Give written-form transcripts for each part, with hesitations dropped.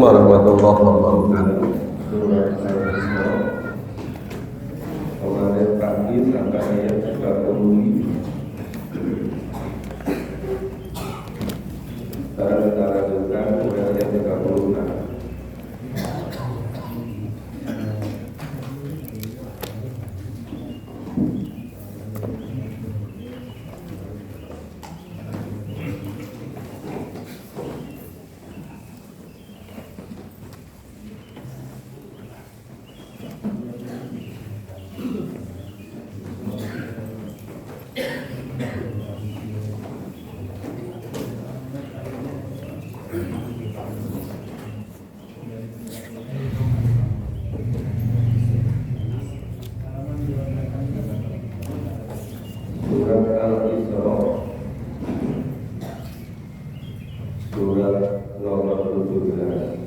warahmatullahi wabarakatuh. Kemarin pagi sampai ayat 30. Sekarang kita lanjutkan mulai ayat 36. Surat Al-Isra, surat nomor 17,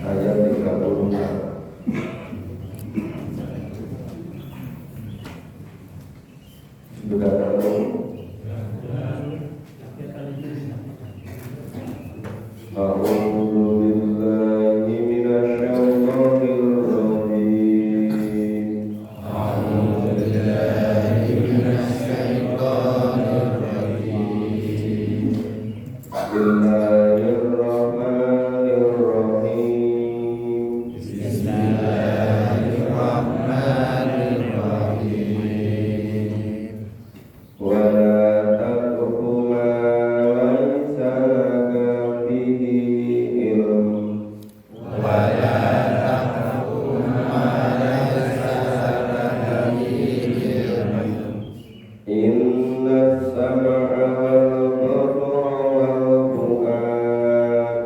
ayat 36. Sudah tahu? A'udzu billahi minasyaitonir rajim. Bismillahirrahmanirrahim. Wa la taqfu ma laysa laka bihi ilm. Inna as-sam'a wal basara wal fu'ad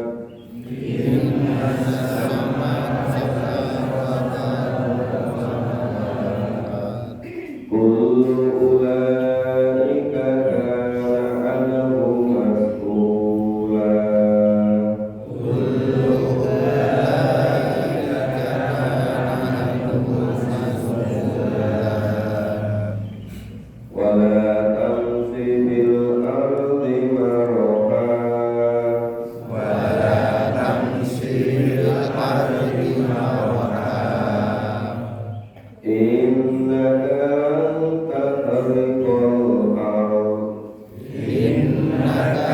kullu ulaika kana anhu mas'ula. Wa la tamshi fil ardi maraha innaka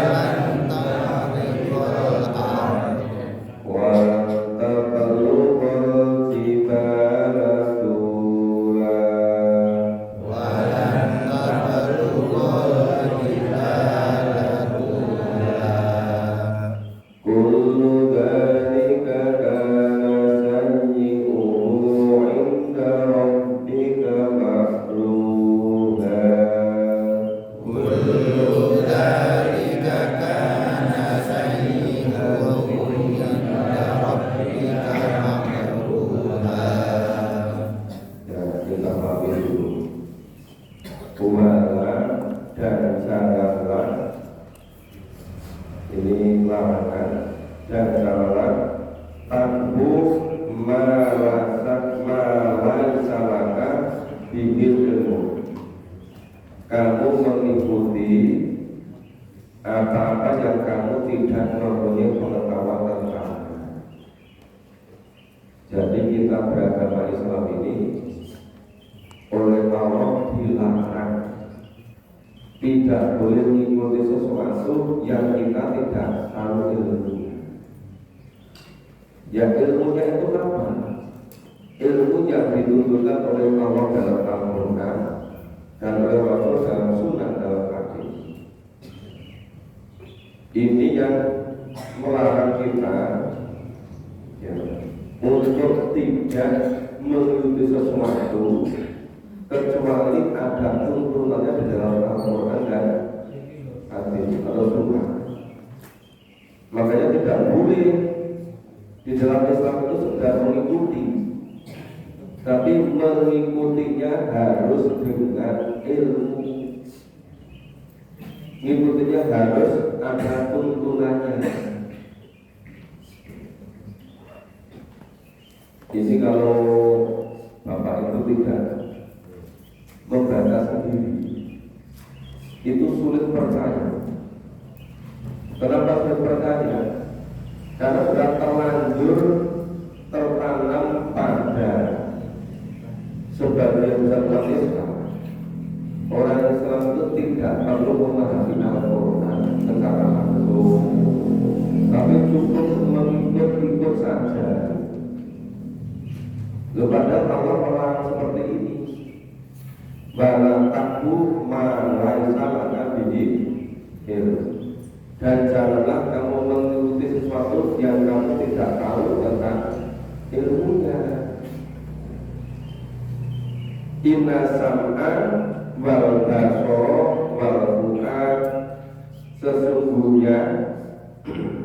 lan tahriqal ardh wa taballughal jibala tula. Kullu dzalika kana sayyi'uhu 'inda rabbika makruha. Ya, kita pahami dulu. Umara dan janganlah, ini larangan, dan janganlah tanbu malasalaka bihil ilmu. Kamu mengikuti apa-apa yang kamu tidak mempunyai pengetahuan tentang. Jadi kita beragama Islam ini oleh Allah dilarang, tidak boleh mengikuti sesuatu yang kita tidak tahu ilmunya. Ya, ilmunya itu apa? Ilmu yang dituntutkan oleh Allah dalam Al-Quran dan oleh Rasul dalam Sunnah dalam hadis. Ini yang melarang kita, ya, untuk tidak mengikuti sesuatu kecuali ada tuntunannya di dalam Al-Quran dan hadis atau Sunnah. Makanya tidak boleh di dalam Islam itu sekedar mengikuti, tapi mengikutinya harus dengan ilmu. Mengikutinya harus ada tuntunannya. Jadi kalau Bapak itu tidak membaca sendiri, itu sulit percaya. Kenapa sulit percaya? Karena anggur tertanam pada sebagian besar umat Islam, orang Islam itu tidak perlu memahami Al-Quran secara langsung, tapi cukup mengikut-ikut saja. Padahal Allah melarang seperti ini. Bala takbu malaisa laka bihi ilmu. Dan janganlah kamu mengikuti sesuatu yang kamu tidak tahu tentang ilmunya. Inna sam'a wal basara wal fu'ad, sesungguhnya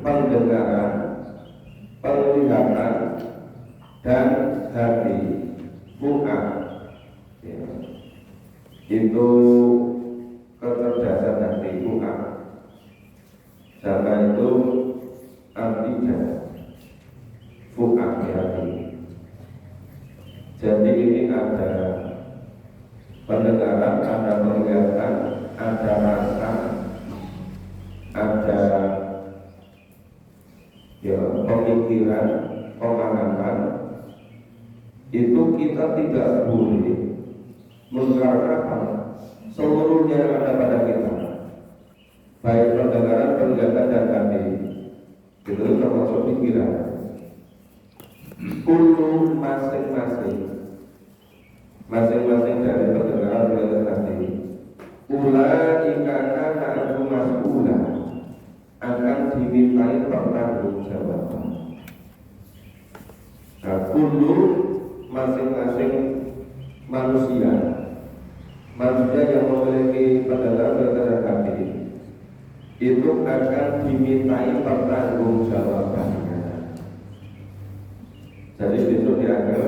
pendengaran, penglihatan dan hati, fu'ad, ya, itu kecerdasan hati, fu'ad. Sama itu artinya fu'ad hati. Jadi ini ada pendengaran, ada penglihatan, ada rasa, ada ya, pemikiran, pemahaman. Itu kita tidak boleh mengungkapkan seluruhnya yang ada pada kita, baik pendengaran, penglihatan dan hati. Itu termasuk pikiran. Kullu masing-masing dari pendengaran, penglihatan, hati. Ulaika kana mas'ula, akan dimintai pertanggungjawaban. Nah, kullu masing-masing manusia yang memiliki pendengaran, penglihatan, hati itu akan dimintai pertanggungjawabannya. Jadi besok di akhir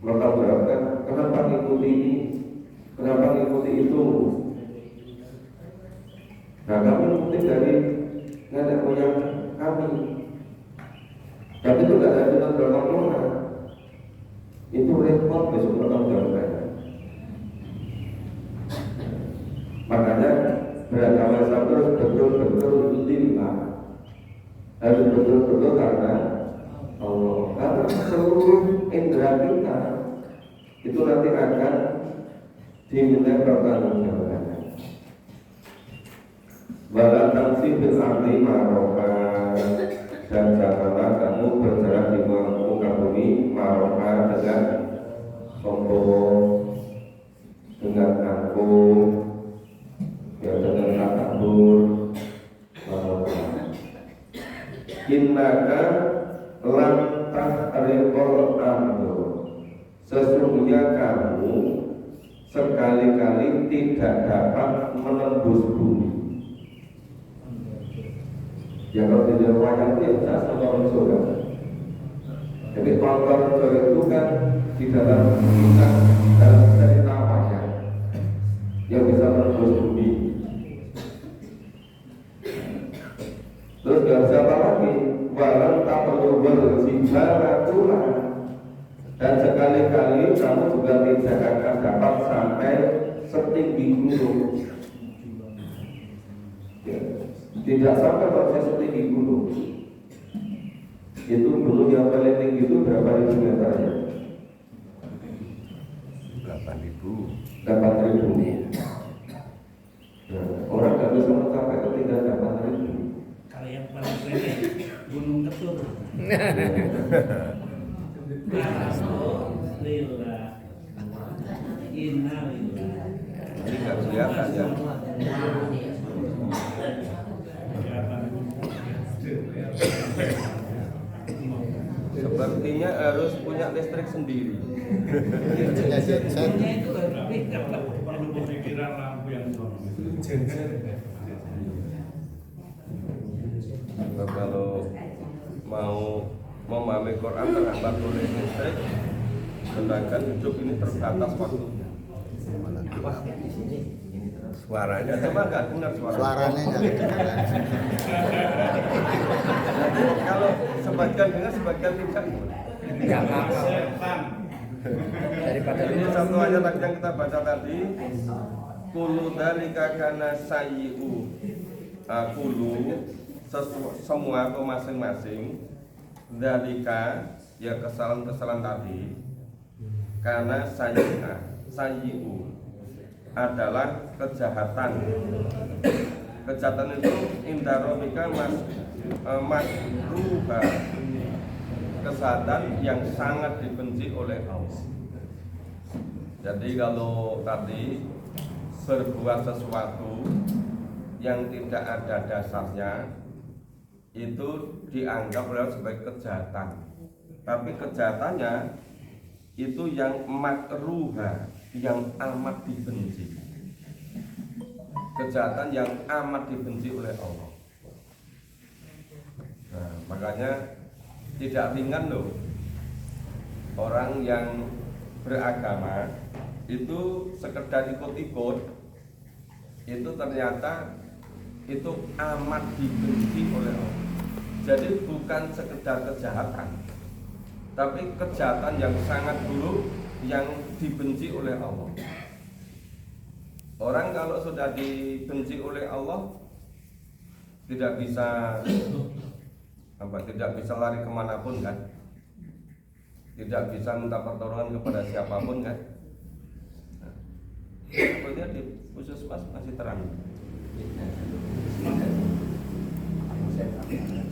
memperberatkan, kenapa ngikuti ini, kenapa ngikuti itu. Nah, kami mengikuti dari nenek moyang kami, tapi itu tidak ada dalam Al-Quran. Itu repot besok bertanggung. Makanya beragama Islam terus betul-betul lillah, harus betul-betul karena Allah. Karena seluruh indera kita itu nanti akan diminta pertanggungjawaban. Wala tamsi bil ardi marokan, dan janganlah kamu berjalan di muka bumi marokan dengan sombong, dengan angkuh, ya, dengan takabur. Innaka lam tahriqul ardu, sesungguhnya kamu sekali-kali tidak dapat menembus bumi. Ya, kalau tidak wayang biasa sama orang surga. Jadi tonton surga itu kan di dalam kita, dalam cerita wayang yang bisa menembus bumi. Terus dan siapa lagi? Walau tak perlu berjibaratullah, dan sekali-kali kamu juga tidak akan dapat sampai setinggi gunung. Ya, tidak sampai pada setinggi gunung. Itu gunung yang paling tinggi itu berapa ribu meternya? 8.000. Nah, orang nggak bisa mencapai ketinggian 8.000. Kalau yang paling pendek Gunung Ketur. Alhamdulillah. Innalillah. Ini nggak kelihatan ya. Sepertinya harus punya listrik sendiri. Punya itu lebih perlu pemikiran lampu yang sono. Kalau mau memahami Quran terhambat oleh listrik, sedangkan hidup ini terbatas waktunya. Wah, suaranya cuma nggak dengar Suaranya nggak kedengaran. Jadi kalau sebagian dengar, sebagian tidak. nggak apa-apa. Daripada Ini satu ayat lagi yang kita baca tadi. Kullu dzalika kana sayyi'u. Kullu semua atau masing-masing Dalika ya kesalahan-kesalahan tadi karena sayyi'u adalah kejahatan. Kejahatan itu indarobika makruha, kesadaran yang sangat dibenci oleh Allah. Jadi kalau tadi berbuat sesuatu yang tidak ada dasarnya itu dianggap sebagai kejahatan. Tapi kejahatannya itu yang makruha, yang amat dibenci. Kejahatan yang amat dibenci oleh Allah. Nah, makanya tidak ringan loh orang yang beragama itu sekedar ikut-ikut itu ternyata itu amat dibenci oleh Allah. Jadi bukan sekedar kejahatan, tapi kejahatan yang sangat buruk yang dibenci oleh Allah. Orang kalau sudah dibenci oleh Allah tidak bisa lari kemanapun kan, tidak bisa minta pertolongan kepada siapapun kan. Sepertinya di puskesmas masih terang.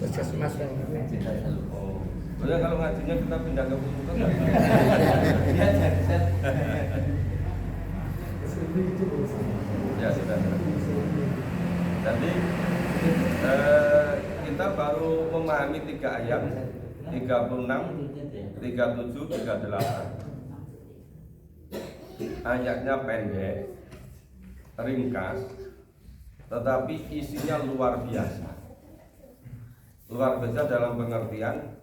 Puskesmas yang Oh, soalnya kalau ngajinya kita pindah ke puskesmas. Ya sudah. Jadi kita baru memahami 3 ayat 36, 37, 38. Ayatnya pendek, ringkas, tetapi isinya luar biasa. Luar biasa dalam pengertian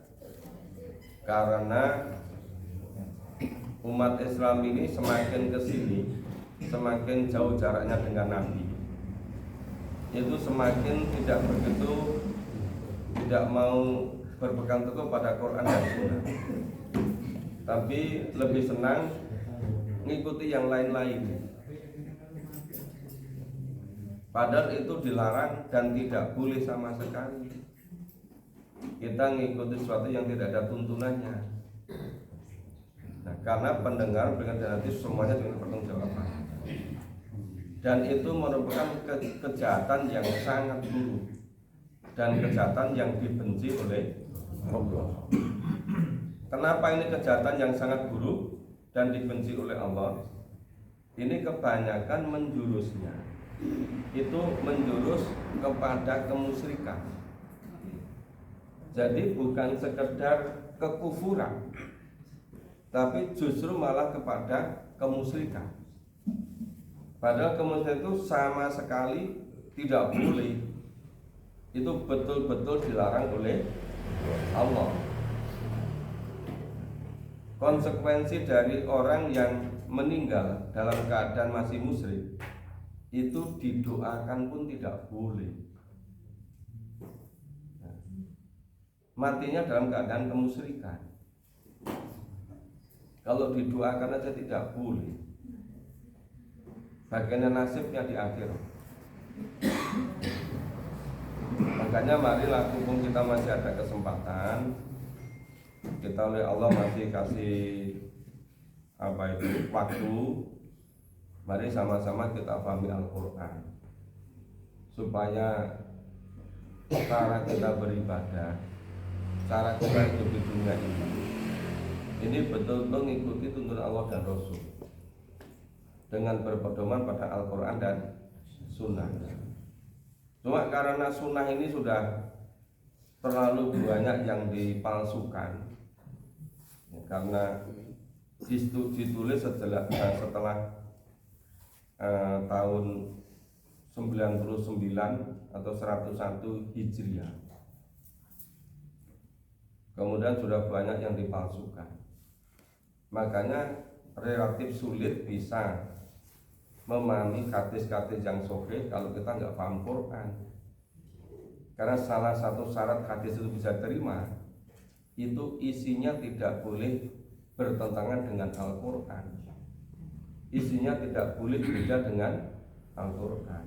karena umat Islam ini semakin kesini, semakin jauh jaraknya dengan Nabi, itu semakin tidak mau berpegang teguh pada Quran dan Sunnah, tapi lebih senang mengikuti yang lain-lain. Padahal itu dilarang dan tidak boleh sama sekali. Kita mengikuti sesuatu yang tidak ada tuntunannya. Nah, karena pendengar dan nanti semuanya dengan pertanggungjawaban. Dan itu merupakan kejahatan yang sangat buruk dan kejahatan yang dibenci oleh Allah. Kenapa ini kejahatan yang sangat buruk dan dibenci oleh Allah? Ini kebanyakan menjurusnya itu menjurus kepada kemusyrikan. Jadi bukan sekedar kekufuran, tapi justru malah kepada kemusyrikan. Padahal kemusyrikan itu sama sekali tidak boleh. Itu betul-betul dilarang oleh Allah. Konsekuensi dari orang yang meninggal dalam keadaan masih musyrik itu didoakan pun tidak boleh. Matinya dalam keadaan kemusyrikan. Kalau didoakan aja tidak boleh. Bagian nasibnya di akhir. Makanya marilah mumpung kita masih ada kesempatan, kita oleh Allah masih kasih waktu, mari sama-sama kita pahami Al-Quran supaya cara kita beribadah, cara kita hidup di dunia ini betul-betul mengikuti tuntunan Allah dan Rasul dengan berpedoman pada Al-Quran dan Sunnah. Cuma karena Sunnah ini sudah terlalu banyak yang dipalsukan, karena ditulis setelah tahun 99 atau 101 Hijriah. Kemudian sudah banyak yang dipalsukan. Makanya relatif sulit bisa memahami hadis-hadis yang sahih kalau kita nggak paham Quran. Karena salah satu syarat hadis itu bisa terima, itu isinya tidak boleh bertentangan dengan Al-Quran. Isinya tidak boleh beda dengan Al-Quran.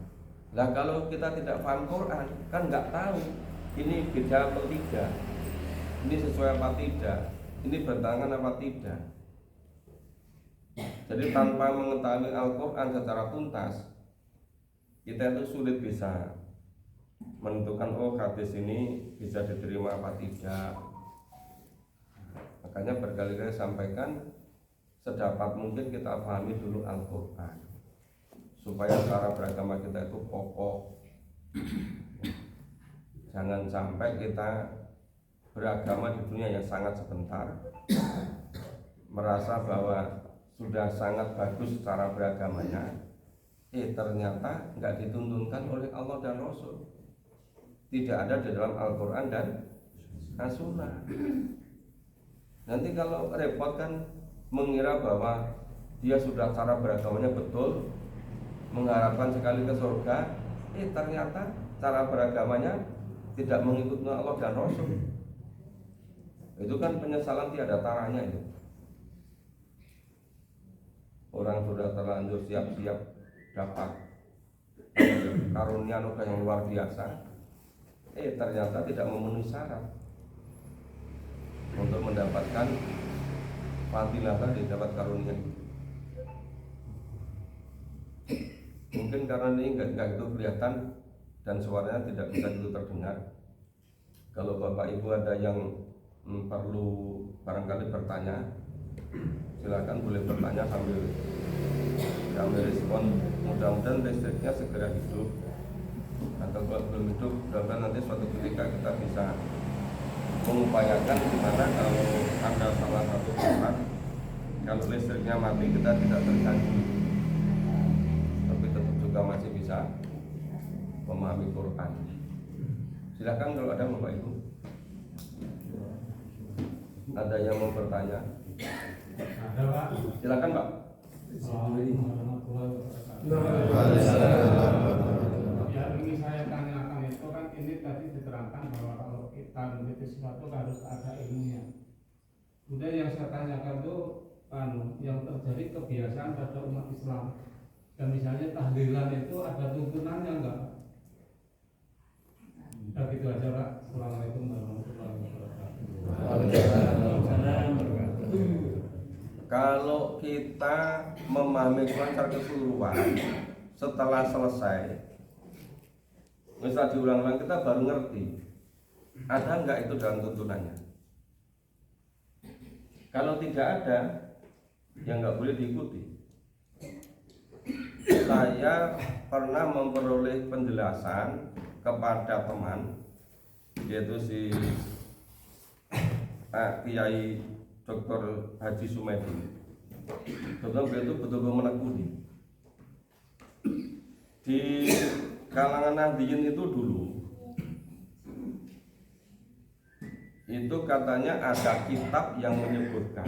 Nah kalau kita tidak paham Quran, kan nggak tahu ini beda atau tidak. ini sesuai apa tidak, ini bertentangan apa tidak. Jadi tanpa mengetahui Al-Quran secara tuntas, kita itu sulit bisa menentukan oh hadis ini bisa diterima apa tidak. Makanya berkali-kali sampaikan, sedapat mungkin kita pahami dulu Al-Quran supaya cara beragama kita itu kokoh. Jangan sampai kita beragama di dunia yang sangat sebentar, merasa bahwa sudah sangat bagus cara beragamanya, ternyata nggak dituntunkan oleh Allah dan Rasul, tidak ada di dalam Al-Quran dan As-Sunnah. Nanti kalau repot kan mengira bahwa dia sudah cara beragamanya betul, mengharapkan sekali ke surga, ternyata cara beragamanya tidak mengikuti Allah dan Rasul. Itu kan penyesalan tiada taranya itu. Orang sudah terlanjur siap-siap dapat karunia anugerah yang luar biasa, ternyata tidak memenuhi syarat untuk mendapatkan fadilah tadi, dapat karunia. Mungkin karena ini nggak itu kelihatan dan suaranya tidak bisa itu terdengar. Kalau Bapak Ibu ada yang perlu barangkali bertanya, silakan boleh bertanya sambil kami respon. Mudah-mudahan listriknya segera hidup, atau kalau belum hidup, mudah-mudahan nanti suatu ketika kita bisa mengupayakan gimana kalau ada salah satu tempat, kalau listriknya mati kita tidak terganggu, tapi tetap juga masih bisa memahami Quran. Silakan kalau ada Bapak Ibu. Ada yang mau bertanya? Ada Pak. Silakan Pak. Assalamualaikum warahmatullahi wabarakatuh. Yang ingin saya tanyakan itu kan ini tadi diterangkan bahwa kalau kita meneliti sesuatu harus ada ilmunya. Kemudian yang saya tanyakan itu yang terjadi kebiasaan pada umat Islam. Dan misalnya tahlilan itu ada tuntunannya enggak? Ya gitu aja Pak. Assalamualaikum warahmatullahi wabarakatuh. Kalau kita memahami Quran secara keseluruhan, setelah selesai, misal diulang-ulang, kita baru ngerti ada enggak itu dalam tuntunannya. Kalau tidak ada, ya enggak boleh diikuti. Saya pernah memperoleh penjelasan kepada teman, yaitu si Kiai Dr. Haji Sumedi. Betul beliau itu betul-betul menekuni. Di kalangan Nahdliyin itu dulu, itu katanya ada kitab yang menyebutkan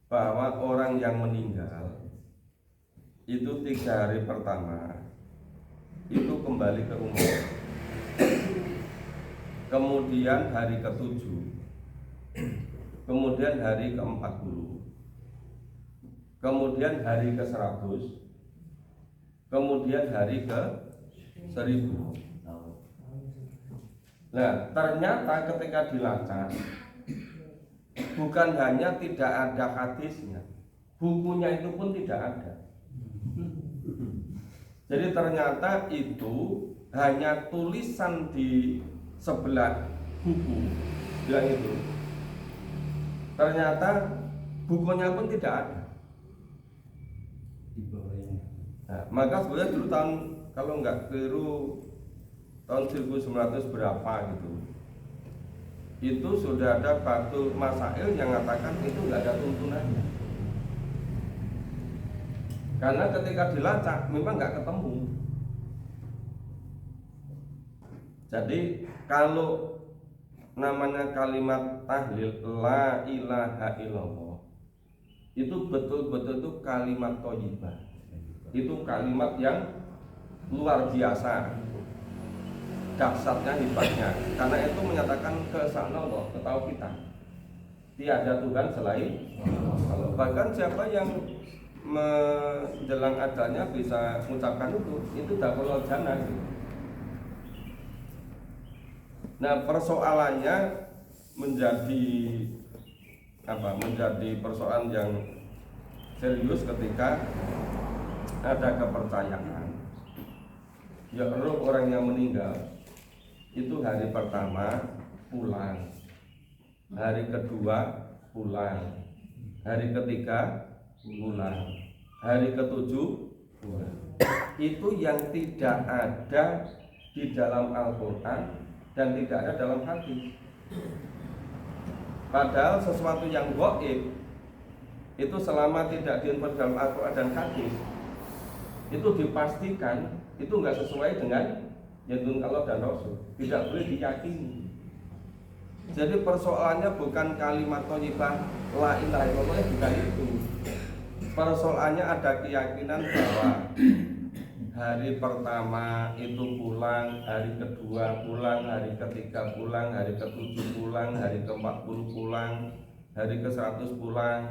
bahwa orang yang meninggal itu 3 hari pertama itu kembali ke rumah. Kemudian hari ke-7, kemudian hari ke-40, kemudian hari ke-100, kemudian hari ke-1000. Nah, ternyata ketika dilacak, bukan hanya tidak ada hadisnya, bukunya itu pun tidak ada. Jadi ternyata itu hanya tulisan di sebelah buku yang itu. Ternyata bukunya pun tidak ada. Nah, maka sebenarnya dulu tahun, kalau nggak keliru tahun 1900 berapa gitu, itu sudah ada Batul Masail yang mengatakan itu nggak ada tuntunannya. Karena ketika dilacak memang nggak ketemu. Jadi kalau namanya kalimat tahlil la ilaha illallah, itu betul-betul itu kalimat thayyibah. Itu kalimat yang luar biasa, dahsyatnya, hebatnya. Karena itu menyatakan keesaan Allah, ketauhidan. Tiada Tuhan selain Allah. Bahkan siapa yang menjelang ajalnya bisa mengucapkan itu dakhulul jannah gitu. Nah, persoalannya menjadi menjadi persoalan yang serius ketika ada kepercayaan ya roh orang yang meninggal itu hari pertama pulang, hari kedua pulang, hari ketiga pulang, hari ketujuh pulang. Itu yang tidak ada di dalam Al-Quran dan tidak ada dalam hadis. Padahal sesuatu yang gaib itu selama tidak diinfo dalam Al-Quran dan hadis itu dipastikan itu enggak sesuai dengan yaitu Allah dan Rasul, tidak boleh diyakini. Jadi persoalannya bukan kalimat thayyibah la ilaha illallah, bukan itu. Persoalannya ada keyakinan bahwa hari pertama itu pulang, hari kedua pulang, hari ketiga pulang, hari ke-7 pulang, hari ke-40 pulang, hari ke-100 pulang,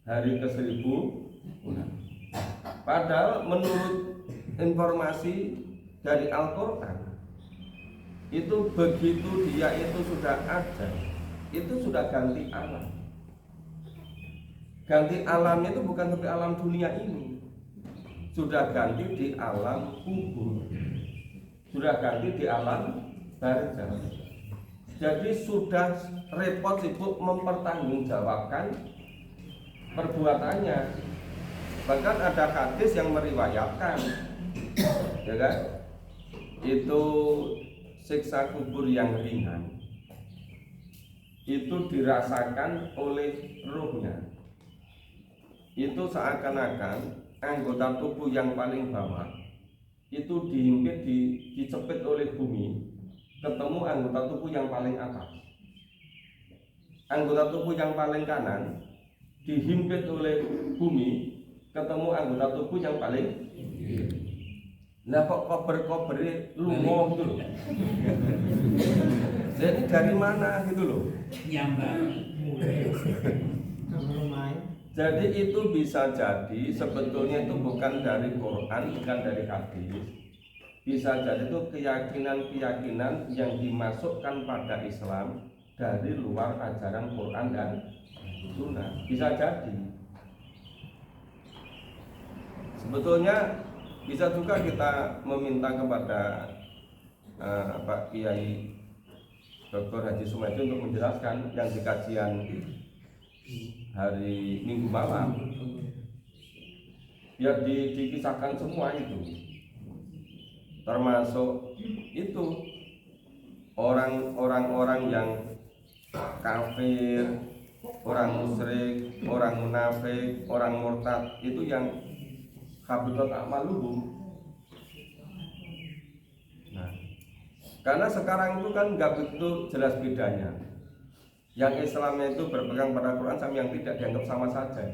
hari ke-1000 pulang. Padahal menurut informasi dari Al-Quran itu begitu dia itu sudah ada, itu sudah ganti alam. Ganti alamnya itu bukan seperti alam dunia ini, sudah ganti di alam kubur, sudah ganti di alam barzakh. Jadi sudah repot sibuk mempertanggungjawabkan perbuatannya. Bahkan ada hadis yang meriwayatkan, ya kan, itu siksa kubur yang ringan itu dirasakan oleh ruhnya. Itu seakan-akan anggota tubuh yang paling bawah itu dihimpit, dicepit oleh bumi, ketemu anggota tubuh yang paling atas. Anggota tubuh yang paling kanan dihimpit oleh bumi, ketemu anggota tubuh yang paling nah kok kober-kobernya lungo gitu loh. Jadi dari mana gitu loh. Jadi itu bisa jadi sebetulnya itu bukan dari Quran, bukan dari hadis. Bisa jadi itu keyakinan-keyakinan yang dimasukkan pada Islam dari luar ajaran Quran dan Sunnah. Bisa jadi. Sebetulnya bisa juga kita meminta kepada Pak Kiai Dr. Haji Sumedi untuk menjelaskan yang di kajian hari Minggu malam, biar dikisahkan semua itu, termasuk itu orang-orang yang kafir, orang musyrik, orang munafik, orang murtad, itu yang habitat a'maluhum. Nah, karena sekarang itu kan nggak begitu jelas bedanya. Yang Islamnya itu berpegang pada Quran sama yang tidak dianggap sama saja.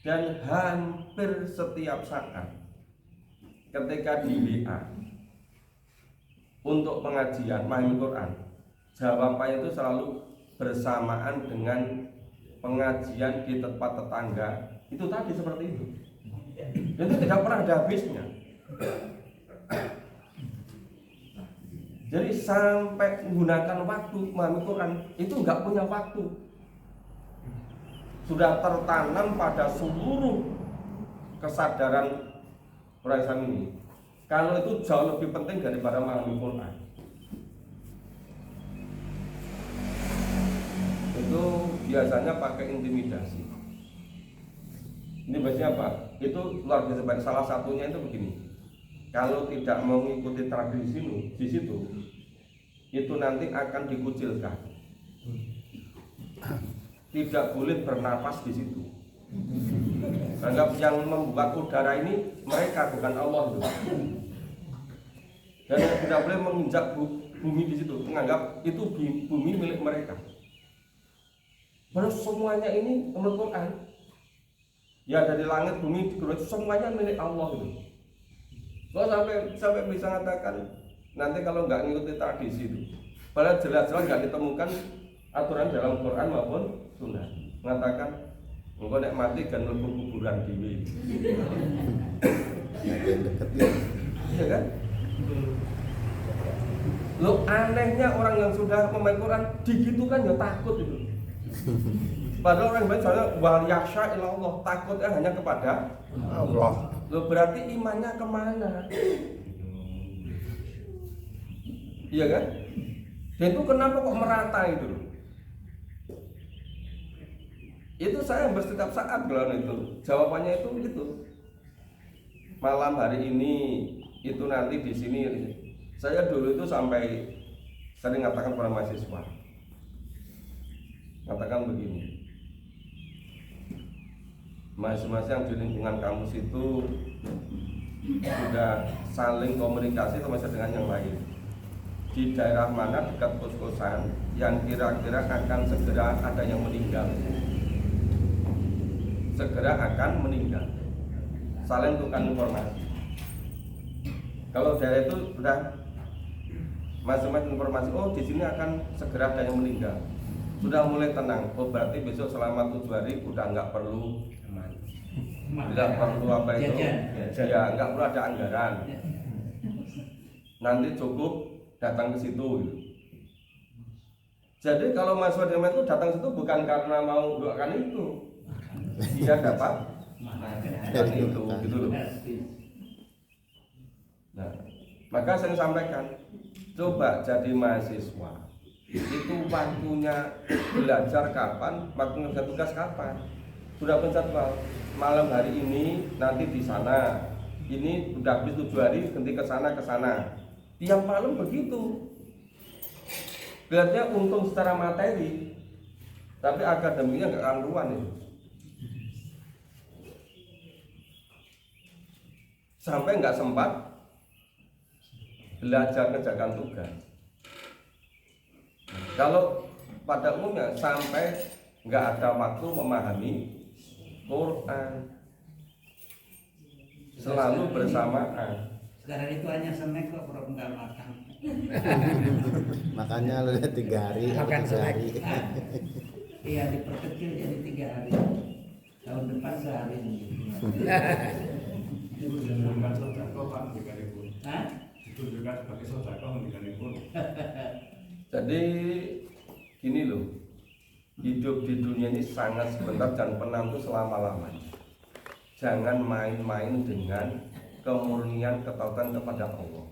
Dan hampir setiap saat ketika di WA untuk pengajian memahami Quran, jawabannya itu selalu bersamaan dengan pengajian di tempat tetangga. Itu tadi seperti itu. Dan itu tidak pernah ada habisnya. Jadi sampai menggunakan waktu memahami Quran itu nggak punya waktu. Sudah tertanam pada seluruh kesadaran orang Islam ini. Kalau itu jauh lebih penting daripada memahami Quran. Itu biasanya pakai intimidasi. Ini biasanya apa? Itu luar biasa baik. Salah satunya itu begini. Kalau tidak mau mengikuti tradisi di situ, itu nanti akan dikucilkan. Tidak boleh bernapas di situ. Anggap yang membuat udara ini mereka, bukan Allah itu. Dan tidak boleh menginjak bumi di situ. Menganggap itu bumi milik mereka. Padahal semuanya ini menurut Quran. Ya dari langit, bumi, semuanya milik Allah itu. Kok sampai bisa mengatakan nanti kalau nggak ngikuti tradisi itu, padahal jelas-jelas nggak ditemukan aturan dalam Quran maupun Sunnah mengatakan engkau nek mati kan mlebu kuburan dhewe. Iya kan? Loh, anehnya orang yang sudah membaca Quran digitukan ya takut itu. Padahal orang baik soalnya wal yakhsha ilallah, takutnya hanya kepada Allah. Loh, berarti imannya kemana? Iya kan? Dan itu kenapa kok merata itu? Itu saya bersetiap saat gelaran itu. Jawabannya itu. Malam hari ini itu nanti di sini. Saya dulu itu sampai sering katakan kepada mahasiswa, katakan begini, mahasiswa yang di lingkungan kampus itu sudah saling komunikasi sama dengan yang lain. Di daerah mana dekat kos-kosan yang kira-kira akan segera ada yang meninggal, saling tukar informasi. Kalau daerah itu sudah masing-masing informasi, oh di sini akan segera ada yang meninggal, sudah mulai tenang. Oh berarti besok selama 7 hari udah nggak perlu apa itu, ya nggak perlu ada anggaran. Nanti cukup datang ke situ. Gitu. Jadi kalau mahasiswa DMM itu datang ke situ bukan karena mau doakan itu, dia dapat itu, gitu loh. Nah, maka saya sampaikan, coba jadi mahasiswa itu waktunya belajar kapan, waktunya kerja tugas kapan. Sudah penjadwal malam hari ini nanti di sana, ini udah habis 7 hari ganti ke sana. Tiap malam begitu. Kelihatannya untung secara materi, tapi akademiknya nggak karuan itu. Sampai nggak sempat belajar kerjakan tugas. Kalau pada umumnya sampai nggak ada waktu memahami Quran, selalu bersamaan. Sekarang itu hanya snack kok, pura nggak makan. Makanya lu 3 hari, Makan 3 hari. Iya, diperkecil jadi 3 hari. Tahun depan sehari. Ditunjukkan sodako Pak Dikanipun. Hah? Ditunjukkan sebagai sodako Dikanipun. Jadi gini loh, hidup di dunia ini sangat sebentar dan penantu selama-lamanya. Jangan main-main dengan kemurnian ketaatan kepada Allah.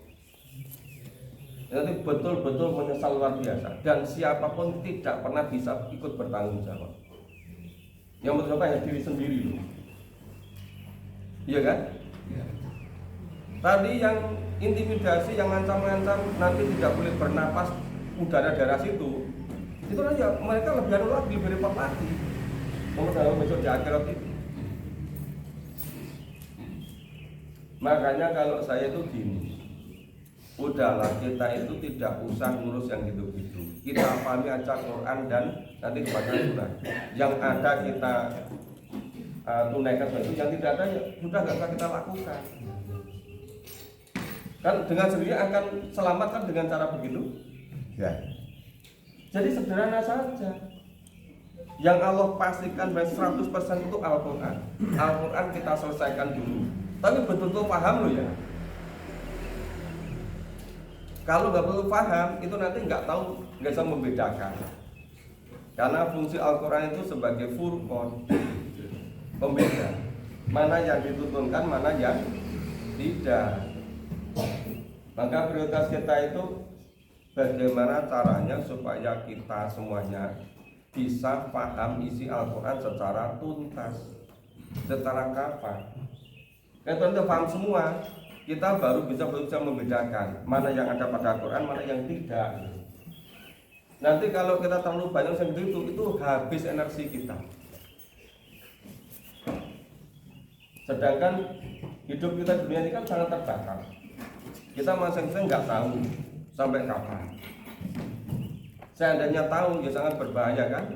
Nanti betul-betul menyesal luar biasa, dan siapapun tidak pernah bisa ikut bertanggung jawab. Yang berapa ya diri sendiri loh. Iya kan? Ya. Tadi yang intimidasi, yang ngancam-ngancam nanti tidak boleh bernapas udara daerah situ, itu aja mereka lebih anu lagi, lebih repot lagi. Mau besok di akhirat itu. Makanya kalau saya itu gini, udahlah kita itu tidak usah ngurus yang gitu-gitu. Kita pahami aja Quran dan nanti kepada sunnah. Yang ada kita tunaikan itu, yang tidak ada ya sudah nggak usah kita lakukan. Kan dengan sendiri akan selamat kan dengan cara begitu. Ya. Jadi sederhana saja. Yang Allah pastikan 100% itu Al-Quran. Al-Quran kita selesaikan dulu. Tapi betul-betul paham loh ya. Kalau nggak betul paham, itu nanti nggak tahu, nggak bisa membedakan. Karena fungsi Al-Quran itu sebagai furqan, pembeda. Mana yang dituntunkan, mana yang tidak. Maka prioritas kita itu bagaimana caranya supaya kita semuanya bisa paham isi Al-Quran secara tuntas, secara kapan. Kalau kita paham semua, kita baru bisa membedakan mana yang ada pada Al-Quran, mana yang tidak. Nanti kalau kita terlalu banyak seperti itu habis energi kita. Sedangkan hidup kita dunia ini kan sangat terbatas. Kita masing-masing nggak tahu sampai kapan. Seandainya tahu ya sangat berbahaya kan.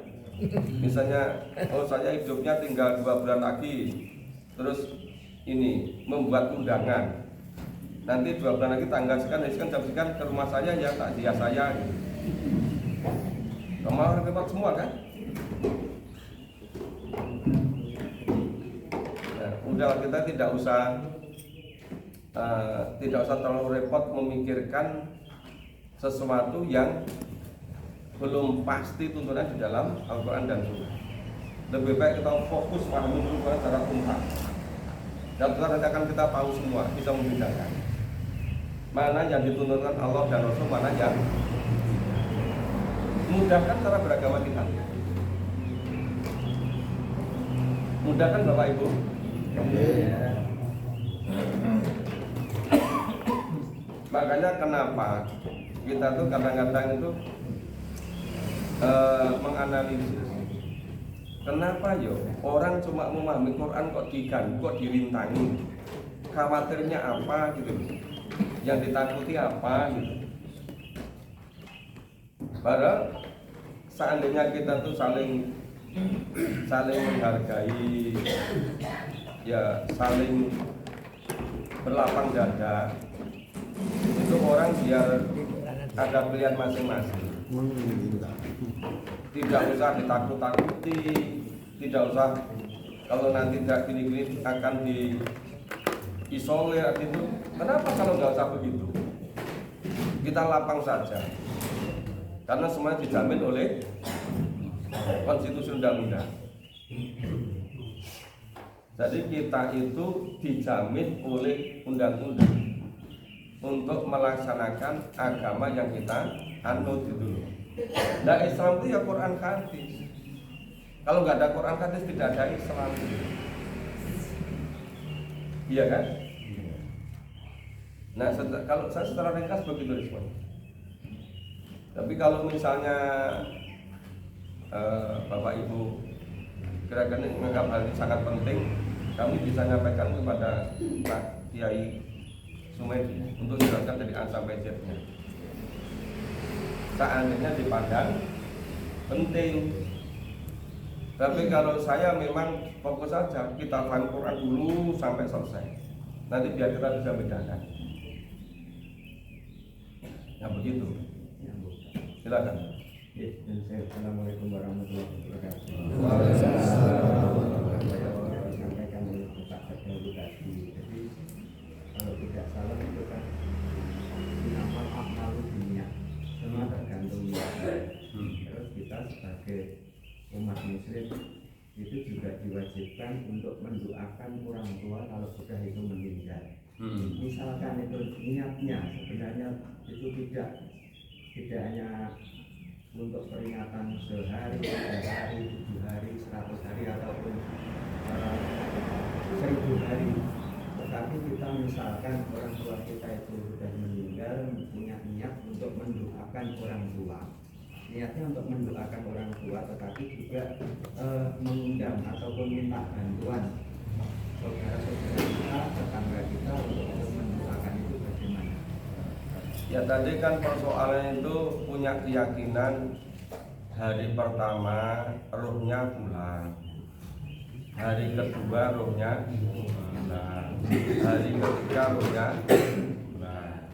Misalnya, oh saya hidupnya tinggal 2 bulan lagi, terus ini membuat undangan. Nanti 2 bulan lagi tanggal sekian, jam sekian ke rumah saya ya takziah saya. Gitu. Kemarin repot semua kan? Nah, udah kita tidak usah terlalu repot memikirkan sesuatu yang belum pasti tuntunan di dalam Al-Quran dan Sunnah. Lebih baik kita fokus pahami dulu Quran secara tuntas. Dan nanti akan kita tahu semua, bisa membedakan mana yang dituntunkan Allah dan Rasul, mana yang mudahkan cara beragama kita. Mudahkan Bapak Ibu. Makanya kenapa kita tuh kadang-kadang itu menganalisis kenapa yo orang cuma memahami Quran kok diganggu, kok dirintangi, khawatirnya apa gitu, yang ditakuti apa gitu. Padahal seandainya kita tuh saling menghargai, ya saling berlapang dada, itu orang biar ada pilihan masing-masing. Tidak usah ditakut-takuti, tidak usah kalau nanti tidak gini-gini akan diisolir gitu. Kenapa kalau nggak usah begitu? Kita lapang saja, karena semuanya dijamin oleh konstitusi undang-undang. Jadi kita itu dijamin oleh undang-undang untuk melaksanakan agama yang kita anut itu. Nah, Islam itu ya Quran hadis. Kalau nggak ada Quran hadis tidak ada Islam. Iya kan? Nah, kalau saya secara ringkas begitu respon. Tapi kalau misalnya Bapak Ibu kira-kira menganggap hal ini sangat penting, kami bisa nyampaikan kepada Pak Kiai Sumedi untuk dijelaskan dari A sampai Z-nya. Seandainya dipandang penting. Tapi kalau saya memang fokus saja, kita paham Quran dulu sampai selesai. Nanti biar kita bisa bedakan. Ya begitu. Silakan. Assalamualaikum warahmatullahi wabarakatuh. Sampaikan oleh Pak Ketua tadi. Jadi kalau tidak salah itu kan amal amal dunia semua tergantung niat. Terus kita sebagai umat muslim itu juga diwajibkan untuk mendoakan orang tua kalau sudah itu meninggal. Misalkan itu niatnya sebenarnya itu tidak hanya untuk peringatan sehari, 3 hari, 7 hari, 100 hari ataupun 1000 hari. Tetapi kita misalkan orang tua kita itu sudah meninggal, punya niat untuk mendoakan orang tua. Niatnya untuk mendoakan orang tua, tetapi juga mengundang ataupun minta bantuan saudara-saudara kita, tetangga kita untuk mendoakan itu bagaimana? Ya tadi kan persoalan itu punya keyakinan hari pertama ruhnya pulang, hari kedua ruhnya pulang, hari ketiga ruhnya pulang,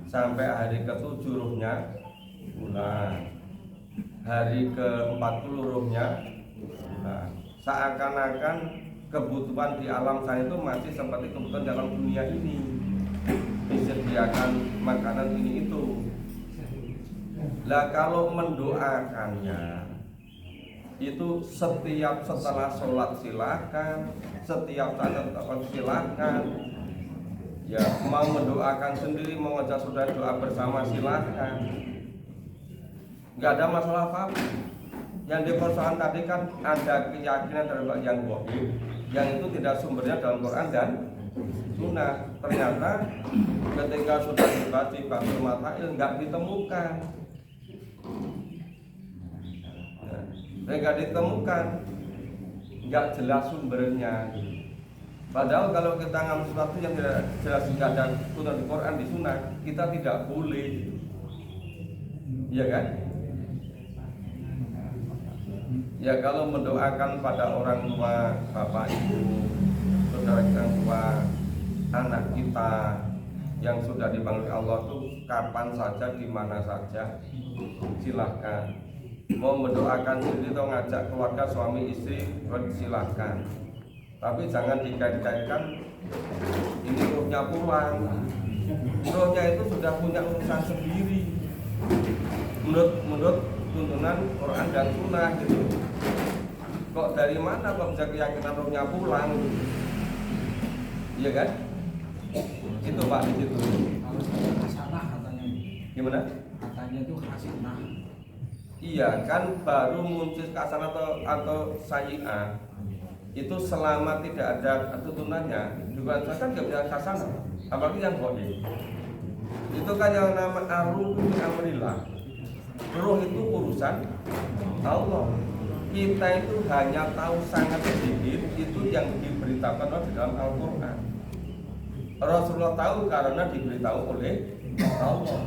sampai hari ke-7 ruhnya pulang, hari ke-40 ruhnya pulang. Seakan-akan kebutuhan di alam sana itu masih seperti kebutuhan dalam dunia ini, disediakan makanan ini itu. Lah kalau mendoakannya itu setiap setelah sholat silakan, setiap saat silakan. Ya mau mendoakan sendiri, mau ngajak saudara doa bersama silakan. Nggak ada masalah apa-apa. Yang dipersoalkan tadi kan ada keyakinan terhadap yang gaib, yang itu tidak sumbernya dalam Quran dan Sunnah. Ternyata ketika sudah dibahas di Bahsul Matail nggak ditemukan. Nggak ditemukan, nggak jelas sumbernya. Padahal kalau kita ngambil sesuatu yang tidak jelas, nggak ada turun di Quran di Sunnah, kita tidak boleh, iya kan? Ya kalau mendoakan pada orang tua, bapak ibu, saudara yang tua, anak kita yang sudah dipanggil Allah tuh kapan saja, di mana saja, silahkan. Mau mendoakan sendiri atau ngajak keluarga suami istri, silahkan. Tapi jangan dikait-kaitkan ini ruhnya pulang, rohnya itu sudah punya urusan sendiri menurut tuntunan Quran dan Sunnah gitu. Kok dari mana kok bisa keyakinan rohnya pulang? Iya kan? Itu Pak di situ. Hasanah katanya. Gimana? Katanya itu hasanah. Iya kan baru muncul kasan atau sayyi'ah itu selama tidak ada tuntunannya juga kan nggak bisa kasan, apalagi yang boleh. Itu kan yang nama ar-ruh min amrillah. Ruh itu urusan Allah. Kita itu hanya tahu sangat sedikit itu yang diberitakan di dalam Al-Quran. Rasulullah tahu karena diberitahu oleh Allah.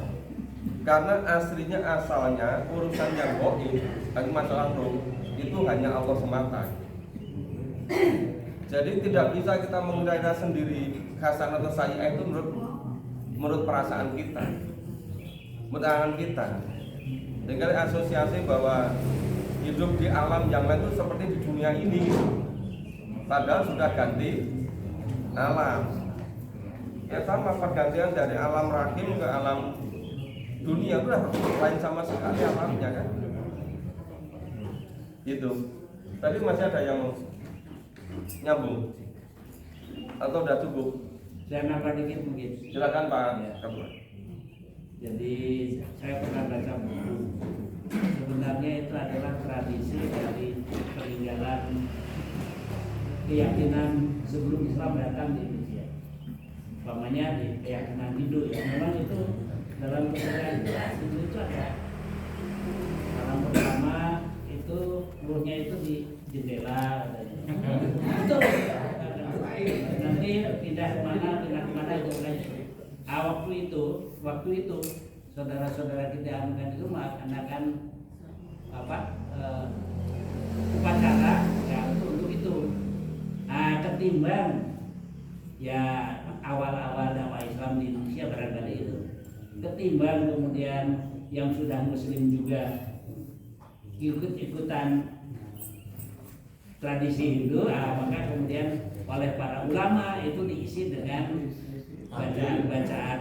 Karena aslinya asalnya urusan yang gaib, bagi masalah roh itu hanya Allah semata. Jadi tidak bisa kita mengira sendiri hasanah atau sayyi'ah itu menurut perasaan kita, menurut kita. Dengan asosiasi bahwa hidup di alam yang lain itu seperti di dunia ini, padahal sudah ganti alam. Ya sama pergantian dari alam rahim ke alam dunia itu lain sama sekali alamnya kan. Gitu. Tadi masih ada yang nyambung atau udah cukup? Saya nambah dikit mungkin. Silakan Pak. Ya. Ketua. Jadi saya pernah baca buku. Sebenarnya itu adalah tradisi dari peninggalan keyakinan sebelum Islam datang di Indonesia. Umpamanya di keyakinan Hindu ya, memang itu dalam kepercayaan Hindu itu ada. Malam pertama itu ruhnya itu di jendela itu nanti pindah kemana itu kan. Waktu itu saudara-saudara kita anukan itu mengadakan upacara ya untuk itu. Nah, ketimbang ya awal-awal dakwah Islam di Indonesia barangkali itu, ketimbang kemudian yang sudah Muslim juga ikut-ikutan tradisi Hindu, maka kemudian oleh para ulama itu diisi dengan bacaan-bacaan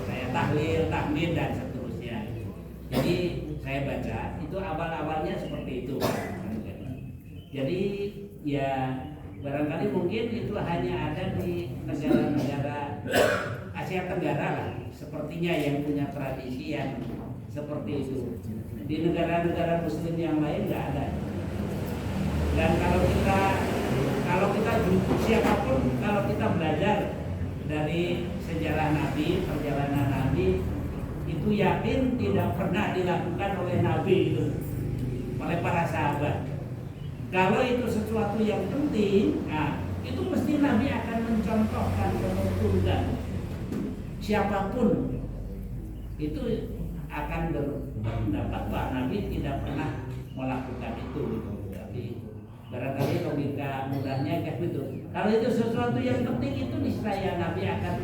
kayak tahlil, tahmid dan seterusnya. Jadi saya baca itu awal-awalnya seperti itu. Jadi ya barangkali mungkin itu hanya ada di negara-negara Asia Tenggara lah, sepertinya yang punya tradisi yang seperti itu. Di negara-negara Muslim yang lain nggak ada. Dan kalau kita siapapun, kalau kita belajar dari sejarah Nabi, perjalanan Nabi, itu yakin tidak pernah dilakukan oleh Nabi itu, oleh para sahabat. Kalau itu sesuatu yang penting, nah, itu mesti Nabi akan mencontohkan, menunjukkan siapapun itu akan berpendapat bahwa Nabi tidak pernah melakukan itu. Tapi barangkali logika mudahnya kayak gitu. Kalau itu sesuatu yang penting itu niscaya Nabi akan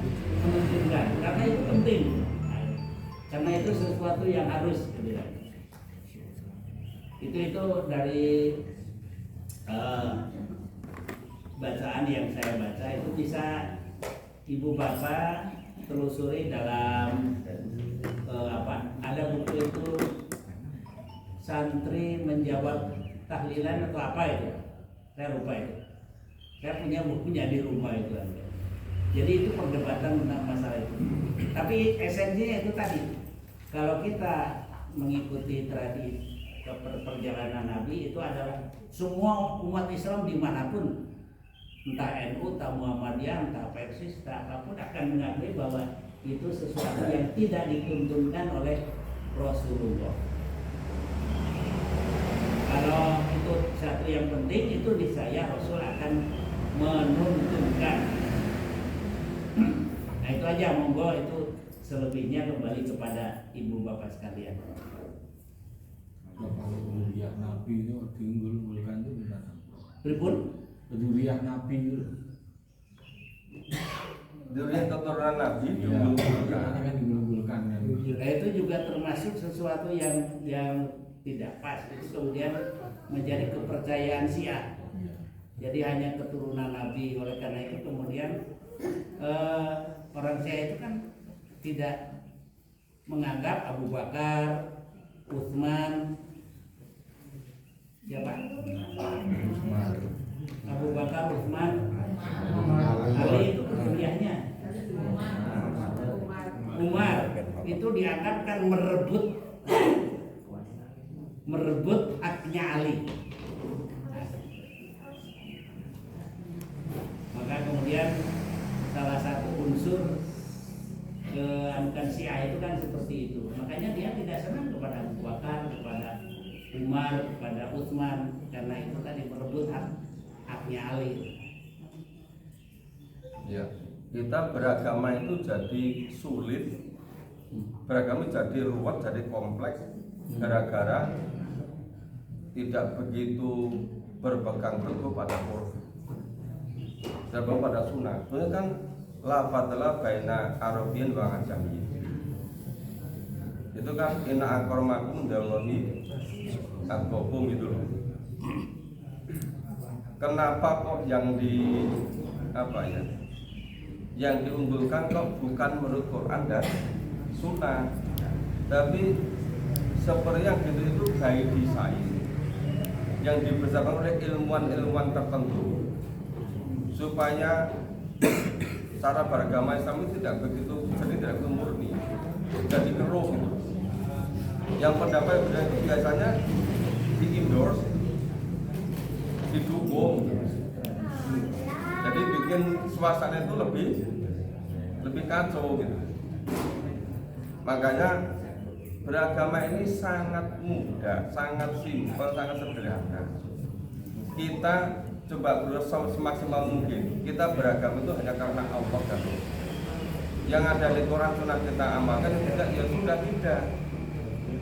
menunjukkan, karena itu penting. Karena itu sesuatu yang harus. Itu dari bacaan yang saya baca itu bisa ibu bapak telusuri dalam ada buku itu santri menjawab tahlilan atau apa itu, saya lupa itu. Saya punya bukunya di rumah itu. Jadi itu perdebatan tentang masalah itu. Tapi esensinya itu tadi, kalau kita mengikuti tradisi perjalanan Nabi itu adalah semua umat Islam dimanapun, entah NU, entah Muhammadiyah, entah Persis, entah apapun akan mengakui bahwa itu sesuatu yang tidak dituntunkan oleh Rasulullah. Kalau itu satu yang penting, itu niscaya Rasul akan menuntunkan. Nah itu aja, monggo itu selebihnya kembali kepada ibu bapak sekalian. Kalau zuriat Nabi itu diunggul-unggulkan itu gimana? Pripun? Zuriat Nabi itu. Zuriat keturunan Nabi Iya, kan diunggul-unggulkan kan. Nah itu juga termasuk sesuatu yang tidak pas. Itu kemudian menjadi kepercayaan Syiah. Jadi hanya keturunan Nabi. Oleh karena itu kemudian orang Syiah itu kan tidak menganggap Abu Bakar, Utsman, siapa? Abu Bakar, Utsman, Ali itu kuliahnya. Umar itu dianggap kan merebut haknya Ali. Maka kemudian salah satu unsur keanukan Syiah itu kan seperti itu. Makanya dia tidak senang kepada Abu Bakar, kepada Umar, kepada Utsman, karena itu tadi merebut haknya Ali. Ya, kita beragama itu jadi sulit, beragama jadi ruwet, jadi kompleks, gara-gara tidak begitu berpegang teguh pada Quran, dan pada Sunnah. Sebenarnya kan la fadla baina Arabiyyin wa Ajamiyyin. Itu kan inna akramakum indallahi atqakum gitu loh. Kenapa kok yang diunggulkan kok bukan menurut Quran dan Sunnah, tapi seperti yang gitu itu by design yang dibesarkan oleh ilmuwan-ilmuwan tertentu supaya cara beragama Islam itu tidak begitu murni, jadi keruh gitu. Yang pendapat itu biasanya di-endorse, didukung, jadi bikin suasana itu lebih kacau gitu. Makanya beragama ini sangat mudah, sangat simpel, sangat sederhana. Kita coba berusaha semaksimal mungkin. Kita beragama itu hanya karena Allah dan Rasul. Yang ada di Quran Sunnah kita amalkan, tidak ya sudah tidak.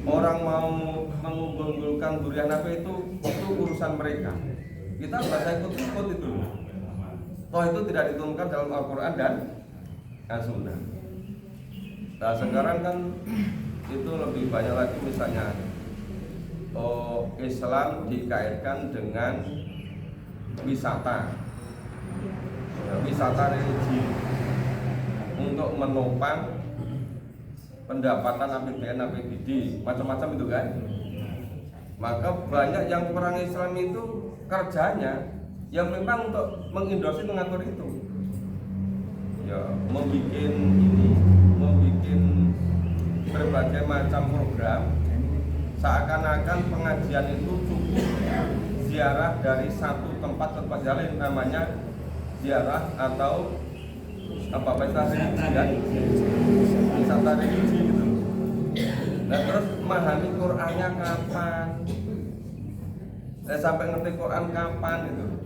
Orang mau mengunggulkan durian apa itu urusan mereka. Kita bahasa ikut-ikut itu. Toh itu tidak diturunkan dalam Al-Quran dan As-Sunnah. Nah sekarang kan itu lebih banyak lagi, misalnya Islam dikaitkan dengan wisata religi untuk menopang pendapatan APBN, APBD, macam-macam itu kan. Maka banyak yang orang Islam itu kerjanya yang memang untuk mengendorse, mengatur itu, ya membuat berbagai macam program, seakan-akan pengajian itu cukup ziarah dari satu tempat ke tempat lain, namanya ziarah atau apa wisata religi gitu. Nah terus memahami Qurannya kapan? Sampai ngerti Quran kapan itu?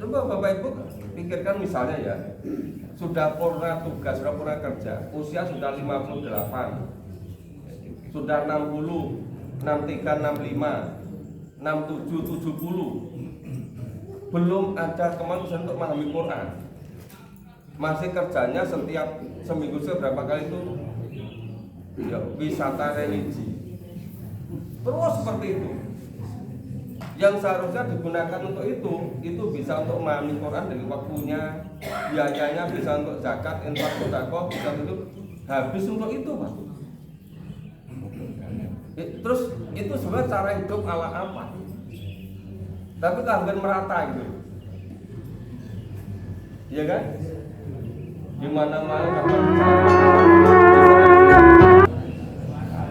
Coba Bapak Ibu pikirkan, misalnya ya, sudah purna tugas, sudah purna kerja, usia sudah 58, sudah 60, 63, 65, 67, 70, belum ada kemampuan untuk memahami Quran. Masih kerjanya setiap seminggu berapa kali itu ya, wisata religi. Terus seperti itu. Yang seharusnya digunakan untuk itu bisa untuk memahami Quran dari waktunya, biayanya, bisa untuk zakat, infak, sedekah, bisa untuk habis untuk itu, Pak. Terus itu sebenarnya cara hidup ala apa? Tapi hampir merata gitu, iya kan? Di mana-mana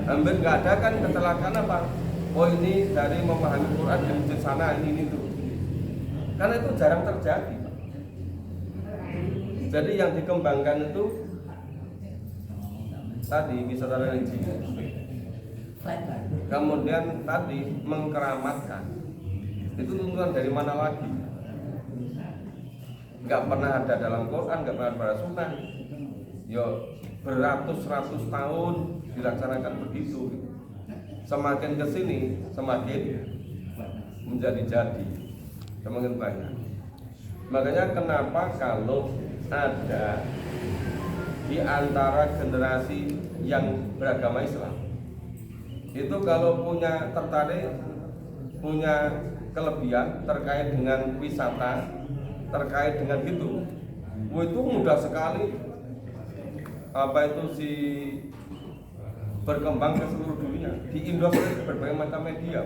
hampir nggak ada kan kecelakaan apa? Oh ini dari memahami Quran di masjid sana, ini tuh. Karena itu jarang terjadi. Jadi yang dikembangkan itu tadi wisata religi. Kemudian tadi mengkeramatkan. Itu tuntunan dari mana lagi? Nggak pernah ada dalam Quran, nggak pernah pada Sunnah. Yo beratus-ratus tahun dilaksanakan begitu. Semakin kesini semakin menjadi-jadi, semakin banyak. Makanya kenapa kalau ada di antara generasi yang beragama Islam itu kalau punya tertarik, punya kelebihan terkait dengan wisata, terkait dengan gitu, Wah, itu mudah sekali apa itu si berkembang ke seluruh dunia, di industri berbagai macam media.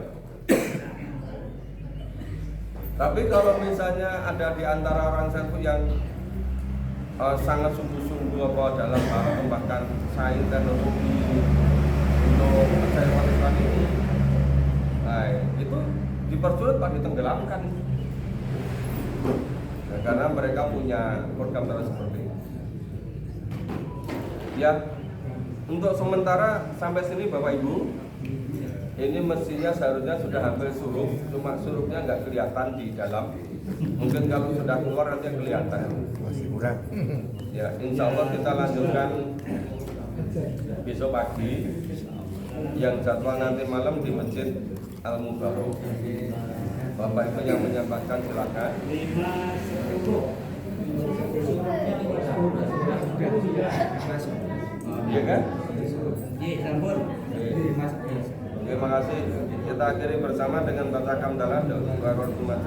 Tapi kalau misalnya ada di antara orang satu yang sangat sungguh-sungguh apa dalam hal mengembangkan sains teknologi untuk kehidupan ini, nah itu dipersulit pak ditenggelamkan. Nah, karena mereka punya program terus seperti itu. Ya, untuk sementara sampai sini Bapak Ibu, ini mestinya seharusnya sudah hampir surut, cuma surutnya nggak kelihatan di dalam. Mungkin kalau sudah keluar nanti kelihatan. Masih kurang. Ya, insya Allah kita lanjutkan besok pagi. Yang jadwal nanti malam di Masjid Al Mubarok. Bapak Ibu yang menyampaikan silakan. Iya kan? Iya, sampun. Terima kasih. Kita akhiri bersama dengan baca hamdalah dan warahmat.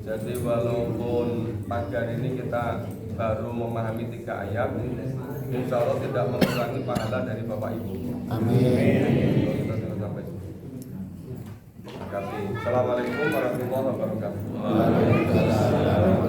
Jadi walaupun pagi hari ini kita baru memahami 3 ayat, insya Allah tidak mengurangi pahala dari Bapak Ibu. Amin. Kita sudah sampai sini. Terima kasih. Assalamualaikum warahmatullahi wabarakatuh. Waalaikumsalam.